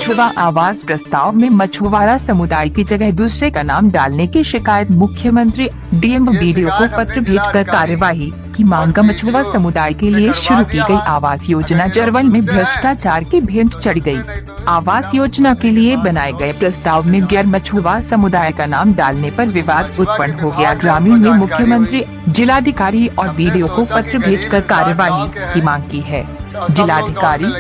मछुआ आवास प्रस्ताव में मछुआरा समुदाय की जगह दूसरे का नाम डालने की शिकायत, मुख्यमंत्री डीएम बीडीओ को पत्र भेजकर कार्यवाही की मांग। मछुआ समुदाय के लिए शुरू की गई आवास योजना जरवल में भ्रष्टाचार की भेंट चढ़ गई। आवास योजना के लिए बनाए गए प्रस्ताव में गैर मछुआ समुदाय का नाम डालने पर विवाद उत्पन्न हो गया। ग्रामीण ने मुख्यमंत्री, जिलाधिकारी और बीडीओ को पत्र भेजकर कार्यवाही की मांग की है। जिलाधिकारी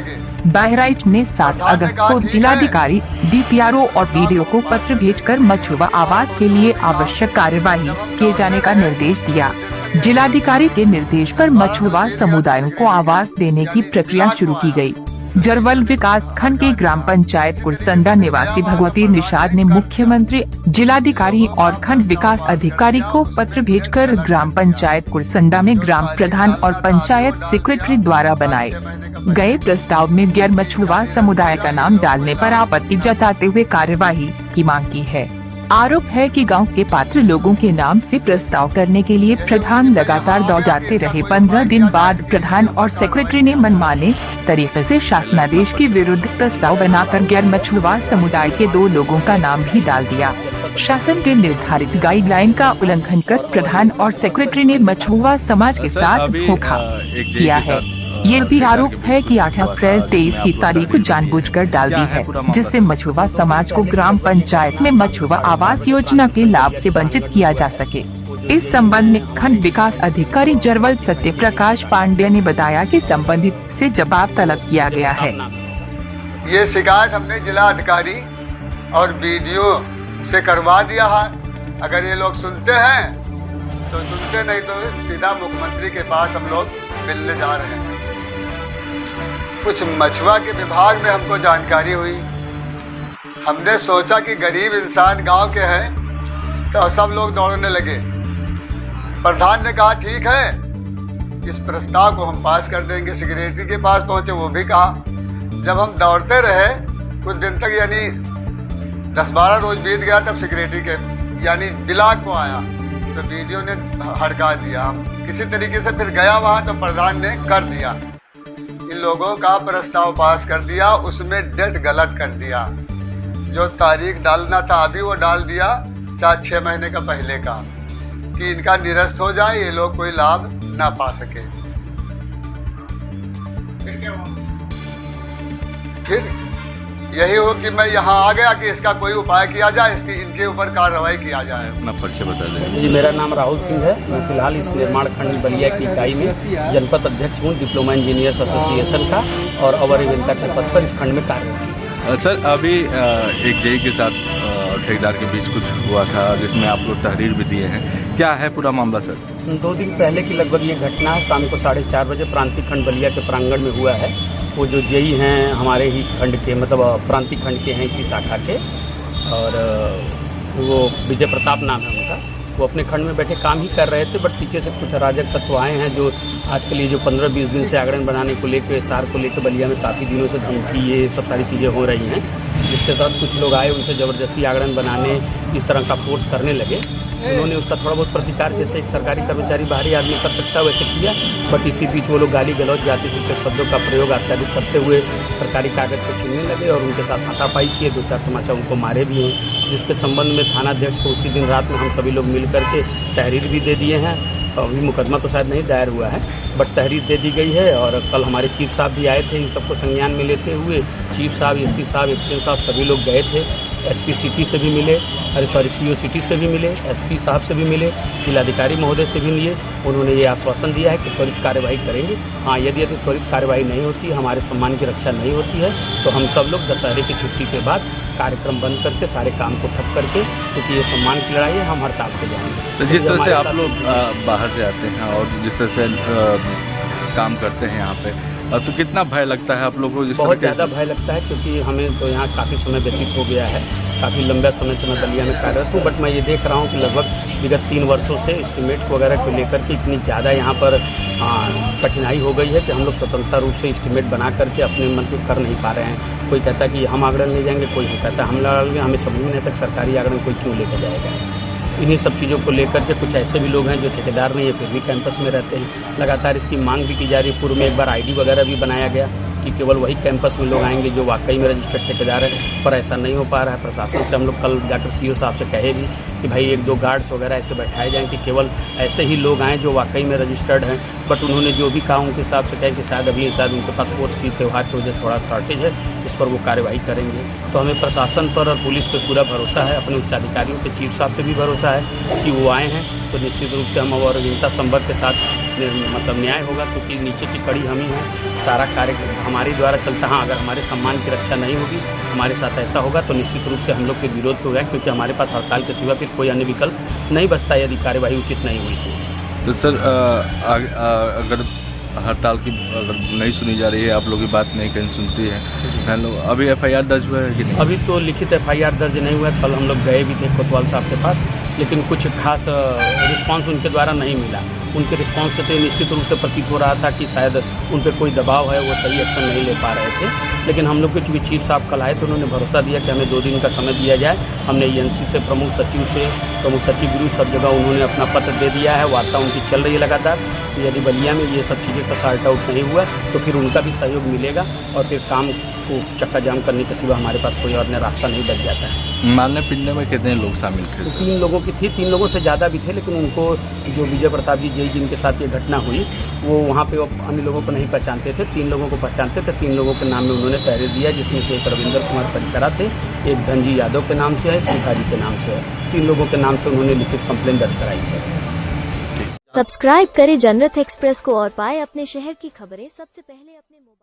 बहराइच ने 7 अगस्त को जिलाधिकारी, डीपीआरओ और बीडीओ को पत्र भेजकर मछुआ आवास के लिए आवश्यक कार्यवाही किए जाने का निर्देश दिया। जिलाधिकारी के निर्देश पर मछुआ समुदायों को आवास देने की प्रक्रिया शुरू की गई। जरवल विकास खंड के ग्राम पंचायत कुरसंडा निवासी भगवती निषाद ने मुख्यमंत्री, जिलाधिकारी और खंड विकास अधिकारी को पत्र भेजकर ग्राम पंचायत कुरसंडा में ग्राम प्रधान और पंचायत सेक्रेटरी द्वारा बनाए गए प्रस्ताव में गैर मछुआ समुदाय का नाम डालने पर आपत्ति जताते हुए कार्यवाही की मांग की है। आरोप है कि गांव के पात्र लोगों के नाम से प्रस्ताव करने के लिए प्रधान लगातार दौड़ाते रहे। 15 दिन बाद प्रधान और सेक्रेटरी ने मनमाने तरीके से शासनादेश के विरुद्ध प्रस्ताव बनाकर गैर मछुआ समुदाय के 2 लोगों का नाम भी डाल दिया। शासन के निर्धारित गाइडलाइन का उल्लंघन कर प्रधान और सेक्रेटरी ने मछुआ समाज के साथ धोखा किया है। ये भी आरोप है कि 8 अप्रैल 23 की तारीख को जानबूझकर डाल दी है, जिससे मछुआ समाज को ग्राम पंचायत में मछुआ आवास योजना के लाभ से वंचित किया जा सके। इस संबंध में खंड विकास अधिकारी जरवल सत्य प्रकाश पांडे ने बताया कि संबंधित से जवाब तलब किया गया है। ये शिकायत हमने जिला अधिकारी और बीडीओ से करवा दिया है। अगर ये लोग सुनते हैं तो सुनते, नहीं तो सीधा मुख्यमंत्री के पास हम लोग मिलने जा रहे हैं। कुछ मछुआ के विभाग में हमको जानकारी हुई। हमने सोचा कि गरीब इंसान गांव के हैं, तो सब लोग दौड़ने लगे। प्रधान ने कहा ठीक है, इस प्रस्ताव को हम पास कर देंगे। सेक्रेटरी के पास पहुंचे, वो भी कहा। जब हम दौड़ते रहे कुछ दिन तक, यानी 10-12 रोज बीत गया, तब सेक्रेटरी के यानी ब्लॉक को आया तो बीडीओ ने हड़का दिया। किसी तरीके से फिर गया वहाँ, तो प्रधान ने कर दिया। इन लोगों का प्रस्ताव पास कर दिया, उसमें डेट गलत कर दिया। जो तारीख डालना था अभी वो डाल दिया 4-6 महीने का पहले का, कि इनका निरस्त हो जाए, ये लोग कोई लाभ ना पा सके। फिर यही हो कि मैं यहाँ आ गया कि इसका कोई उपाय किया जाए, इसकी इनके ऊपर कार्रवाई किया जाए। अपना परिचय बता दें। जी, मेरा नाम राहुल सिंह है। मैं फिलहाल इस निर्माण खंड बलिया की इकाई में जनपद अध्यक्ष हूँ, डिप्लोमा इंजीनियर्स एसोसिएशन का, और अवर अभियंता के पद पर इस खंड में कार्यरत। सर, अभी एक जेई के साथ ठेकेदार के बीच कुछ हुआ था, जिसमें आप लोग तहरीर भी दिए हैं। क्या है पूरा मामला सर? 2 दिन पहले की लगभग ये घटना है। शाम को 4:30 बजे प्रांतिक खंड बलिया के प्रांगण में हुआ है। वो जो जेई हैं हमारे ही खंड के, मतलब प्रांतिक खंड के हैं, इसी शाखा के, और वो विजय प्रताप नाम है उनका। वो अपने खंड में बैठे काम ही कर रहे थे, बट पीछे से कुछ अराजक तत्व आए हैं जो आज के लिए जो 15-20 दिन से आगरण बनाने को लेकर, सार को लेकर बलिया में काफ़ी दिनों से धमकी, ये सब सारी चीज़ें हो रही हैं, जिसके तहत कुछ लोग आए, उनसे ज़बरदस्ती आगरण बनाने, इस तरह का फोर्स करने लगे। उन्होंने उसका थोड़ा बहुत प्रतिकार, जैसे एक सरकारी कर्मचारी बाहरी आदमी कर सकता है, वैसे किया। बट इसी बीच वो लोग गाली गलौज, जाति सूचक शब्दों का प्रयोग अत्याधिक करते हुए सरकारी कागज को छीनने लगे और उनके साथ हाथापाई किए। 2-4 तमाचा उनको मारे भी हैं, जिसके संबंध में थाना अध्यक्ष को उसी दिन रात में हम सभी लोग मिल करके तहरीर भी दे दिए हैं। अभी मुकदमा तो शायद नहीं दायर हुआ है, बट तहरीर दे दी गई है। और कल हमारे चीफ साहब भी आए थे, इन सबको संज्ञान में लेते हुए। चीफ साहब, एससी साहब, एक्शन साहब सभी लोग गए थे। एसपी सिटी से भी मिले, सीओ सिटी से भी मिले, एसपी साहब से भी मिले, जिलाधिकारी महोदय से भी लिए। उन्होंने ये आश्वासन दिया है कि त्वरित कार्यवाही करेंगे। हाँ, यदि त्वरित कार्यवाही नहीं होती, हमारे सम्मान की रक्षा नहीं होती है, तो हम सब लोग दशहरे की छुट्टी के बाद कार्यक्रम बंद करके, सारे काम को ठप करके, क्योंकि ये सम्मान की लड़ाई है, हम हड़ताल पे जाएंगे। तो जिस तरह से आप लोग बाहर से आते हैं और जिस तरह से काम करते हैं यहाँ पे, तो कितना भय लगता है आप लोगों को? बहुत ज़्यादा भय लगता है, क्योंकि हमें तो यहाँ काफ़ी समय व्यतीत हो गया है। काफ़ी लंबा समय से मैं बलिया में कार्यरत हूँ, बट मैं ये देख रहा हूँ कि लगभग विगत 3 वर्षों से एस्टीमेट वगैरह को लेकर के इतनी ज़्यादा यहाँ पर कठिनाई हो गई है कि हम लोग स्वतंत्रता रूप से एस्टीमेट बना करके अपने मन को कर नहीं पा रहे हैं। कोई कहता है कि हम आगरण ले जाएंगे, कोई कहता है हम लड़ा लेंगे। हमें समझ में नहीं तक सरकारी आगरण कोई क्यों लेकर जाएगा। इन्हीं सब चीज़ों को लेकर के कुछ ऐसे भी लोग हैं जो ठेकेदार नहीं है, फिर भी कैंपस में रहते हैं। लगातार इसकी मांग भी की जा रही है। पूर्व में एक बार आईडी वगैरह भी बनाया गया, कि केवल वही कैंपस में लोग आएंगे जो वाकई में रजिस्टर्ड ठेकेदार है, पर ऐसा नहीं हो पा रहा है। प्रशासन से हम लोग कल जाकर सीओ साहब से कहे भी कि भाई 1-2 गार्ड्स वगैरह ऐसे बैठाए जाएँ कि केवल ऐसे ही लोग आएँ जो वाकई में रजिस्टर्ड हैं। बट उन्होंने जो भी कहा उनके हिसाब से कहे कि शायद उनके पास कोर्स की त्यौहार की वजह से थोड़ा शॉर्टेज है, इस पर वो कार्यवाही करेंगे। तो हमें प्रशासन पर और पुलिस पर पूरा भरोसा है, अपने उच्चाधिकारियों के चीफ साहब पे भी भरोसा है कि वो आए हैं तो निश्चित रूप से हम और विनता संवर्ग के साथ मतलब न्याय होगा, क्योंकि नीचे की कड़ी हम ही हैं। सारा कार्य हमारे द्वारा चलता। हाँ, अगर हमारे सम्मान की रक्षा नहीं होगी, हमारे साथ ऐसा होगा तो निश्चित रूप से हम लोग के विरोध होगा, क्योंकि हमारे पास हड़ताल के सिवा फिर कोई अन्य विकल्प नहीं बचता यदि कार्यवाही उचित नहीं हुई तो। तो सर अगर हड़ताल की अगर नहीं सुनी जा रही है, आप लोग की बात नहीं कहीं सुनती है, हेलो अभी FIR दर्ज हुआ है कि नहीं? अभी तो लिखित FIR दर्ज नहीं हुआ है। कल हम लोग गए भी थे कोतवाल साहब के पास, लेकिन कुछ खास रिस्पांस उनके द्वारा नहीं मिला। उनके रिस्पांस से तो निश्चित रूप से प्रतीत हो रहा था कि शायद उन पर कोई दबाव है, वो सही एक्शन नहीं ले पा रहे थे। लेकिन हम लोग के चूँकि चीफ साहब कल आए तो उन्होंने भरोसा दिया कि हमें 2 दिन का समय दिया जाए। हमने ENC से प्रमुख सचिव गृह सब जगह उन्होंने अपना पत्र दे दिया है, वार्ता उनकी चल रही है लगातार। यदि बलिया में ये सब चीज़ें का सॉर्ट आउट नहीं हुआ तो फिर उनका भी सहयोग मिलेगा और फिर काम को चक्का जाम करने के सिवा हमारे पास कोई और रास्ता नहीं बच जाता है। मारने पीटने में कितने लोग शामिल थे? 3 लोगों की थी, 3 लोगों से ज़्यादा भी थे, लेकिन उनको जो विजय प्रताप जी जिनके साथ ये घटना हुई वो वहाँ पे अन्य लोगों को नहीं पहचानते थे। 3 लोगों को पहचानते थे। 3 लोगों के नाम में उन्होंने तहरीर दिया, जिसमें से एक रविंदर कुमार परिकरा थे, एक धनजी यादव के नाम से है, एक शिखाजी के नाम से है। 3 लोगों के नाम से उन्होंने लिखित कंप्लेंट दर्ज कराई है। सब्सक्राइब करें जनरत एक्सप्रेस को और पाए अपने शहर की खबरें सबसे पहले अपने मोबाइल